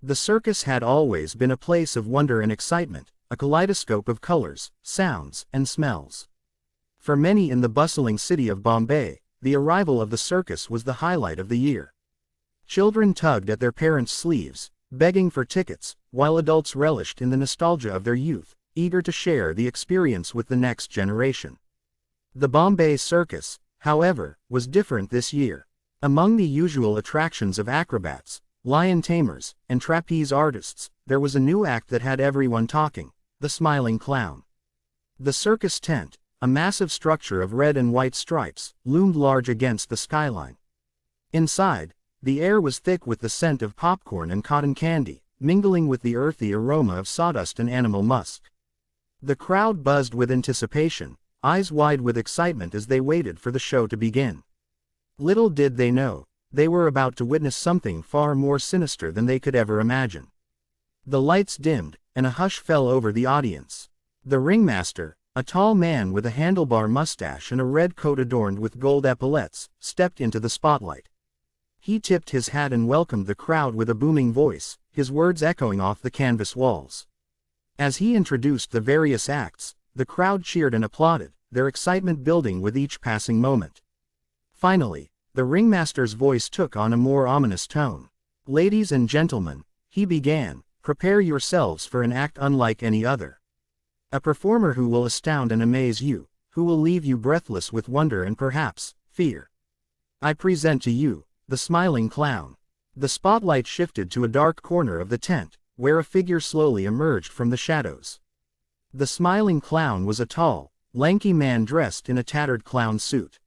The circus had always been a place of wonder and excitement, a kaleidoscope of colors, sounds, and smells. For many in the bustling city of Bombay, the arrival of the circus was the highlight of the year. Children tugged at their parents' sleeves, begging for tickets, while adults relished in the nostalgia of their youth, eager to share the experience with the next generation. The Bombay Circus, however, was different this year. Among the usual attractions of acrobats, lion tamers, and trapeze artists, there was a new act that had everyone talking: the smiling clown. The circus tent, a massive structure of red and white stripes, loomed large against the skyline. Inside, the air was thick with the scent of popcorn and cotton candy, mingling with the earthy aroma of sawdust and animal musk. The crowd buzzed with anticipation, eyes wide with excitement as they waited for the show to begin. Little did they know, they were about to witness something far more sinister than they could ever imagine. The lights dimmed, and a hush fell over the audience. The ringmaster, a tall man with a handlebar mustache and a red coat adorned with gold epaulettes, stepped into the spotlight. He tipped his hat and welcomed the crowd with a booming voice, his words echoing off the canvas walls. As he introduced the various acts, the crowd cheered and applauded, their excitement building with each passing moment. Finally, the ringmaster's voice took on a more ominous tone. "Ladies and gentlemen," he began, "prepare yourselves for an act unlike any other. A performer who will astound and amaze you, who will leave you breathless with wonder and perhaps fear. I present to you, the smiling clown." The spotlight shifted to a dark corner of the tent, where a figure slowly emerged from the shadows. The smiling clown was a tall, lanky man dressed in a tattered clown suit.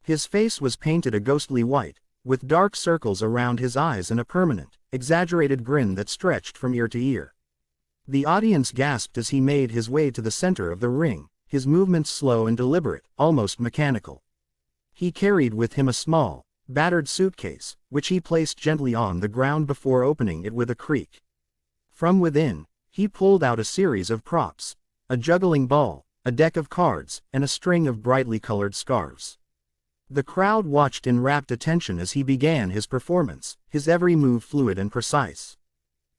His face was painted a ghostly white, with dark circles around his eyes and a permanent, exaggerated grin that stretched from ear to ear. The audience gasped as he made his way to the center of the ring, his movements slow and deliberate, almost mechanical. He carried with him a small, battered suitcase, which he placed gently on the ground before opening it with a creak. From within, he pulled out a series of props: a juggling ball, a deck of cards, and a string of brightly colored scarves. The crowd watched in rapt attention as he began his performance, his every move fluid and precise.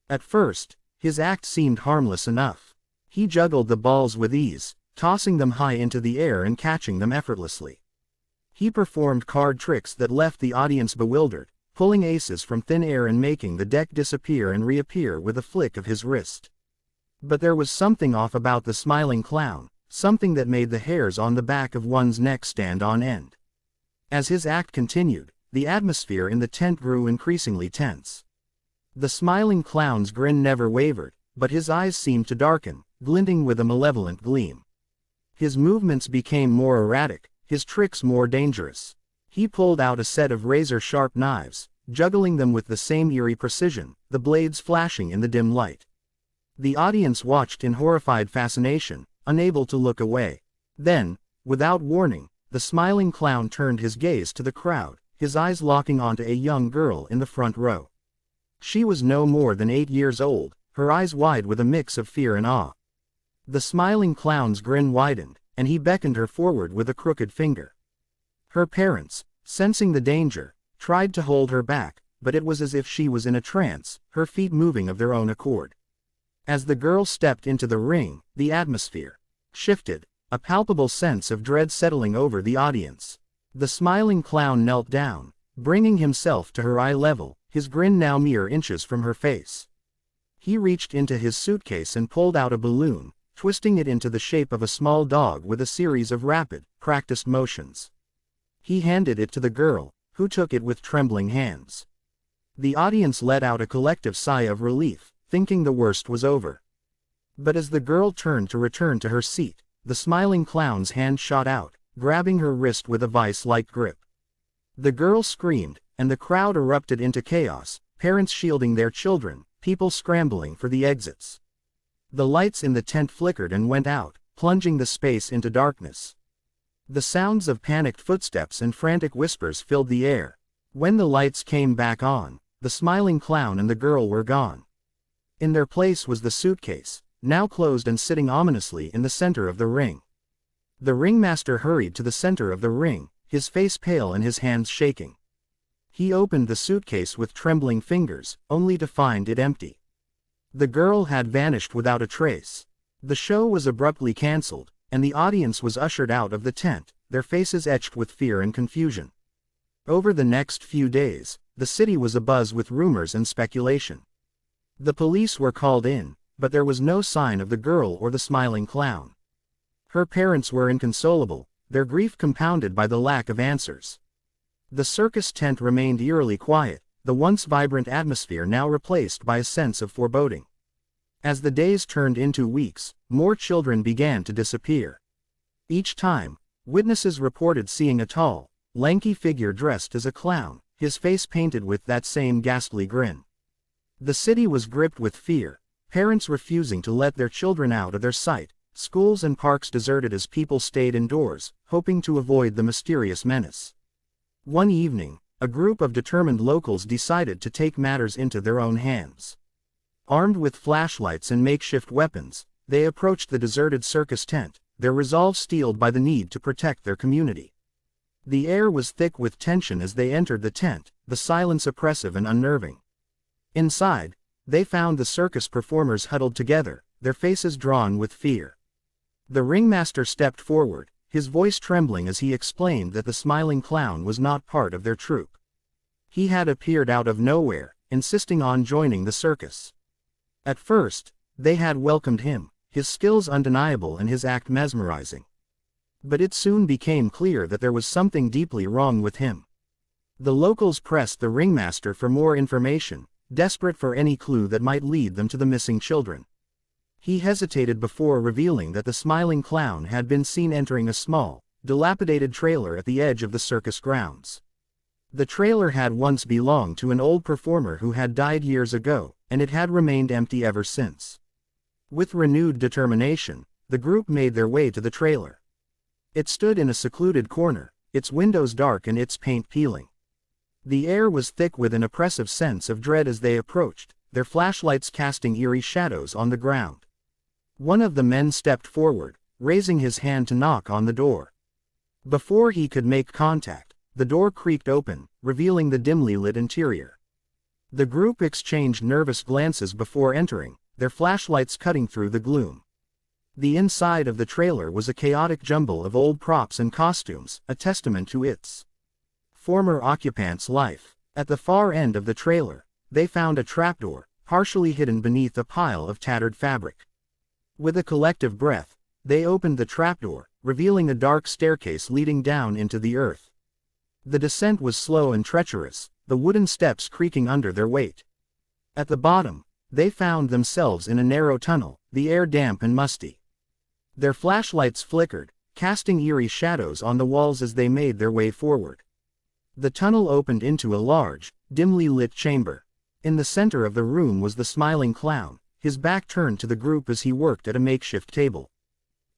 At first, his act seemed harmless enough. He juggled the balls with ease, tossing them high into the air and catching them effortlessly. He performed card tricks that left the audience bewildered, pulling aces from thin air and making the deck disappear and reappear with a flick of his wrist. But there was something off about the smiling clown, something that made the hairs on the back of one's neck stand on end. As his act continued, the atmosphere in the tent grew increasingly tense. The smiling clown's grin never wavered, but his eyes seemed to darken, glinting with a malevolent gleam. His movements became more erratic, his tricks more dangerous. He pulled out a set of razor-sharp knives, juggling them with the same eerie precision, the blades flashing in the dim light. The audience watched in horrified fascination, unable to look away. Then, without warning, the smiling clown turned his gaze to the crowd, his eyes locking onto a young girl in the front row. She was no more than 8 years old, her eyes wide with a mix of fear and awe. The smiling clown's grin widened, and he beckoned her forward with a crooked finger. Her parents, sensing the danger, tried to hold her back, but it was as if she was in a trance, her feet moving of their own accord. As the girl stepped into the ring, the atmosphere shifted, a palpable sense of dread settling over the audience. The smiling clown knelt down, bringing himself to her eye level, his grin now mere inches from her face. He reached into his suitcase and pulled out a balloon, twisting it into the shape of a small dog with a series of rapid, practiced motions. He handed it to the girl, who took it with trembling hands. The audience let out a collective sigh of relief, thinking the worst was over. But as the girl turned to return to her seat, the smiling clown's hand shot out, grabbing her wrist with a vice-like grip. The girl screamed, and the crowd erupted into chaos, parents shielding their children, people scrambling for the exits. The lights in the tent flickered and went out, plunging the space into darkness. The sounds of panicked footsteps and frantic whispers filled the air. When the lights came back on, the smiling clown and the girl were gone. In their place was the suitcase, now closed and sitting ominously in the center of the ring. The ringmaster hurried to the center of the ring, his face pale and his hands shaking. He opened the suitcase with trembling fingers, only to find it empty. The girl had vanished without a trace. The show was abruptly cancelled, and the audience was ushered out of the tent, their faces etched with fear and confusion. Over the next few days, the city was abuzz with rumors and speculation. The police were called in, but there was no sign of the girl or the smiling clown. Her parents were inconsolable, their grief compounded by the lack of answers. The circus tent remained eerily quiet, the once vibrant atmosphere now replaced by a sense of foreboding. As the days turned into weeks, more children began to disappear. Each time, witnesses reported seeing a tall, lanky figure dressed as a clown, his face painted with that same ghastly grin. The city was gripped with fear, parents refusing to let their children out of their sight, schools and parks deserted as people stayed indoors, hoping to avoid the mysterious menace. One evening, a group of determined locals decided to take matters into their own hands. Armed with flashlights and makeshift weapons, they approached the deserted circus tent, their resolve steeled by the need to protect their community. The air was thick with tension as they entered the tent, the silence oppressive and unnerving. Inside, they found the circus performers huddled together, their faces drawn with fear. The ringmaster stepped forward, his voice trembling as he explained that the smiling clown was not part of their troupe. He had appeared out of nowhere, insisting on joining the circus. At first, they had welcomed him, his skills undeniable and his act mesmerizing. But it soon became clear that there was something deeply wrong with him. The locals pressed the ringmaster for more information, desperate for any clue that might lead them to the missing children. He hesitated before revealing that the smiling clown had been seen entering a small, dilapidated trailer at the edge of the circus grounds. The trailer had once belonged to an old performer who had died years ago, and it had remained empty ever since. With renewed determination, the group made their way to the trailer. It stood in a secluded corner, its windows dark and its paint peeling. The air was thick with an oppressive sense of dread as they approached, their flashlights casting eerie shadows on the ground. One of the men stepped forward, raising his hand to knock on the door. Before he could make contact, the door creaked open, revealing the dimly lit interior. The group exchanged nervous glances before entering, their flashlights cutting through the gloom. The inside of the trailer was a chaotic jumble of old props and costumes, a testament to its former occupant's life. At the far end of the trailer, they found a trapdoor, partially hidden beneath a pile of tattered fabric. With a collective breath, they opened the trapdoor, revealing a dark staircase leading down into the earth. The descent was slow and treacherous, the wooden steps creaking under their weight. At the bottom, they found themselves in a narrow tunnel, the air damp and musty. Their flashlights flickered, casting eerie shadows on the walls as they made their way forward. The tunnel opened into a large, dimly lit chamber. In the center of the room was the smiling clown, his back turned to the group as he worked at a makeshift table.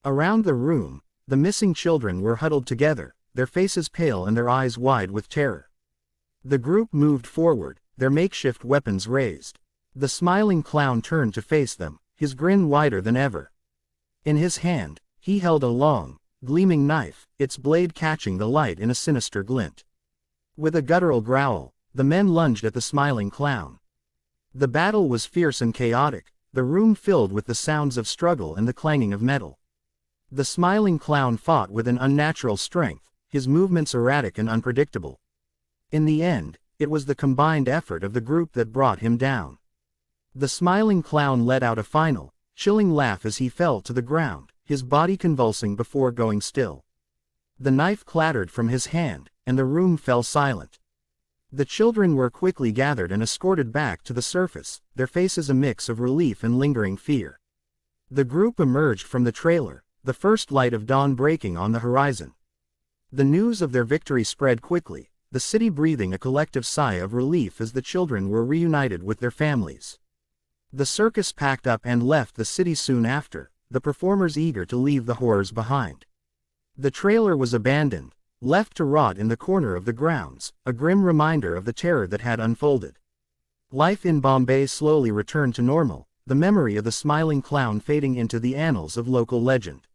Around the room, the missing children were huddled together, their faces pale and their eyes wide with terror. The group moved forward, their makeshift weapons raised. The smiling clown turned to face them, his grin wider than ever. In his hand, he held a long, gleaming knife, its blade catching the light in a sinister glint. With a guttural growl, the men lunged at the smiling clown. The battle was fierce and chaotic, the room filled with the sounds of struggle and the clanging of metal. The smiling clown fought with an unnatural strength, his movements erratic and unpredictable. In the end, it was the combined effort of the group that brought him down. The smiling clown let out a final, chilling laugh as he fell to the ground, his body convulsing before going still. The knife clattered from his hand, and the room fell silent. The children were quickly gathered and escorted back to the surface, their faces a mix of relief and lingering fear. The group emerged from the trailer, the first light of dawn breaking on the horizon. The news of their victory spread quickly, the city breathing a collective sigh of relief as the children were reunited with their families. The circus packed up and left the city soon after, the performers eager to leave the horrors behind. The trailer was abandoned, left to rot in the corner of the grounds, a grim reminder of the terror that had unfolded. Life in Bombay slowly returned to normal, the memory of the smiling clown fading into the annals of local legend.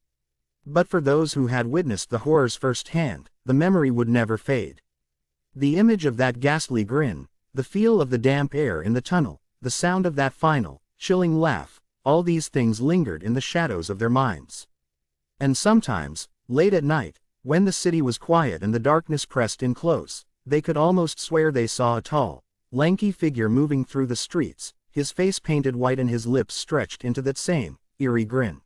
But for those who had witnessed the horrors firsthand, the memory would never fade. The image of that ghastly grin, the feel of the damp air in the tunnel, the sound of that final, chilling laugh, all these things lingered in the shadows of their minds. And sometimes, late at night, when the city was quiet and the darkness pressed in close, they could almost swear they saw a tall, lanky figure moving through the streets, his face painted white and his lips stretched into that same, eerie grin.